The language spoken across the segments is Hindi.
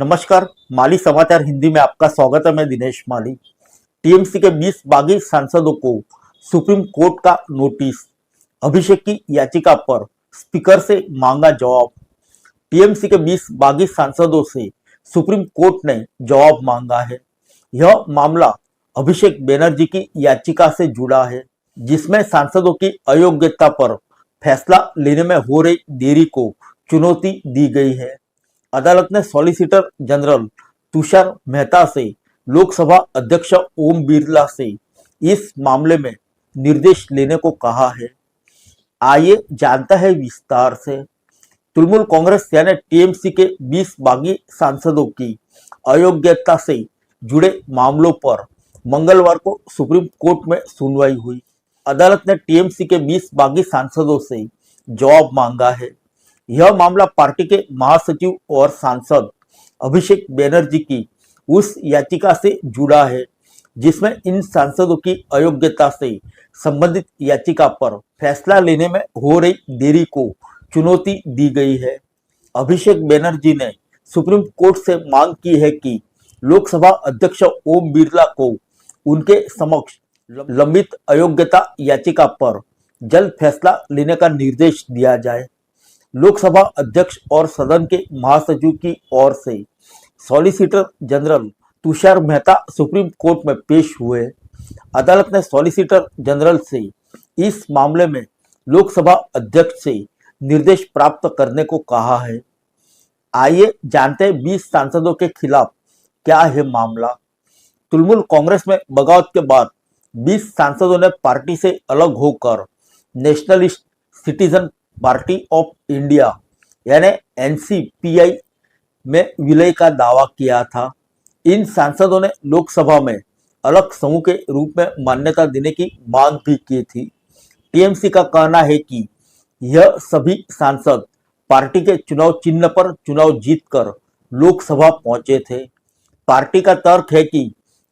नमस्कार। माली समाचार हिंदी में आपका स्वागत है। मैं दिनेश माली। टीएमसी के 20 बागी सांसदों को सुप्रीम कोर्ट का नोटिस। अभिषेक की याचिका पर स्पीकर से मांगा जवाब। टीएमसी के 20 बागी सांसदों से सुप्रीम कोर्ट ने जवाब मांगा है। यह मामला अभिषेक बनर्जी की याचिका से जुड़ा है, जिसमें सांसदों की अयोग्यता पर फैसला लेने में हो रही देरी को चुनौती दी गई है। अदालत ने सॉलिसिटर जनरल तुषार मेहता से लोकसभा अध्यक्ष ओम बिरला से इस मामले में निर्देश लेने को कहा है। आइए जानते हैं विस्तार से। तृणमूल कांग्रेस यानी टीएमसी के 20 बागी सांसदों की अयोग्यता से जुड़े मामलों पर मंगलवार को सुप्रीम कोर्ट में सुनवाई हुई। अदालत ने टीएमसी के 20 बागी सांसदों से जवाब मांगा है। यह मामला पार्टी के महासचिव और सांसद अभिषेक बनर्जी की उस याचिका से जुड़ा है, जिसमें इन सांसदों की अयोग्यता से संबंधित याचिका पर फैसला लेने में हो रही देरी को चुनौती दी गई है। अभिषेक बनर्जी ने सुप्रीम कोर्ट से मांग की है कि लोकसभा अध्यक्ष ओम बिरला को उनके समक्ष लंबित अयोग्यता याचिका पर जल्द फैसला लेने का निर्देश दिया जाए। लोकसभा अध्यक्ष और सदन के महासचिव की ओर से solicitor general Tushar Mehta supreme court में पेश हुए। अदालत ने सॉलिसिटर जनरल से इस मामले में लोकसभा अध्यक्ष से निर्देश प्राप्त करने को कहा है। आइए जानते हैं 20 सांसदों के खिलाफ क्या है मामला। तृणमूल कांग्रेस में बगावत के बाद 20 सांसदों ने पार्टी से अलग होकर nationalist citizen party of India यानी एनसीपीआई में विलय का दावा किया था। इन सांसदों ने लोकसभा में अलग समूह के रूप में मान्यता देने की मांग भी की थी। टीएमसी का कहना है कि यह सभी सांसद पार्टी के चुनाव चिन्ह पर चुनाव जीतकर लोकसभा पहुंचे थे। पार्टी का तर्क है कि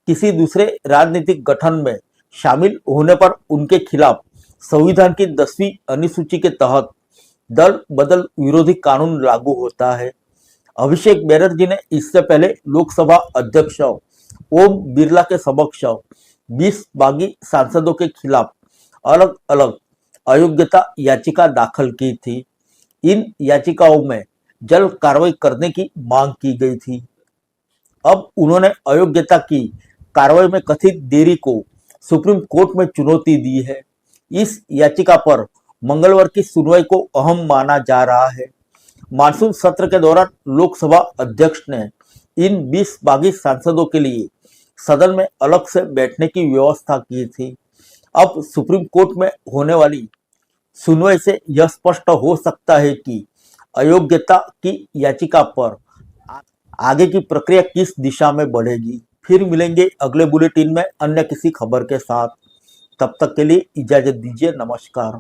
किसी दूसरे राजनीतिक गठन में शामिल होने पर उनके खिलाफ संविधान की 10वीं अनुसूची के तहत दल बदल विरोधी कानून लागू होता है। अभिषेक बनर्जी ने इससे पहले लोकसभा अध्यक्ष ओम बिरला के समक्ष 20 बागी सांसदों के खिलाफ अलग अलग अयोग्यता याचिका दाखिल की थी। इन याचिकाओं में जल्द कार्रवाई करने की मांग की गई थी। अब उन्होंने अयोग्यता की कार्रवाई में कथित देरी को सुप्रीम कोर्ट में चुनौती दी है। इस याचिका पर मंगलवार की सुनवाई को अहम माना जा रहा है। मानसून सत्र के दौरान लोकसभा अध्यक्ष ने इन 20 बागी सांसदों के लिए सदन में अलग से बैठने की व्यवस्था की थी। अब सुप्रीम कोर्ट में होने वाली सुनवाई से यह स्पष्ट हो सकता है कि अयोग्यता की याचिका पर आगे की प्रक्रिया किस दिशा में बढ़ेगी। फिर मिलेंगे अगले बुलेटिन में अन्य किसी खबर के साथ। तब तक के लिए इजाजत दीजिए। नमस्कार।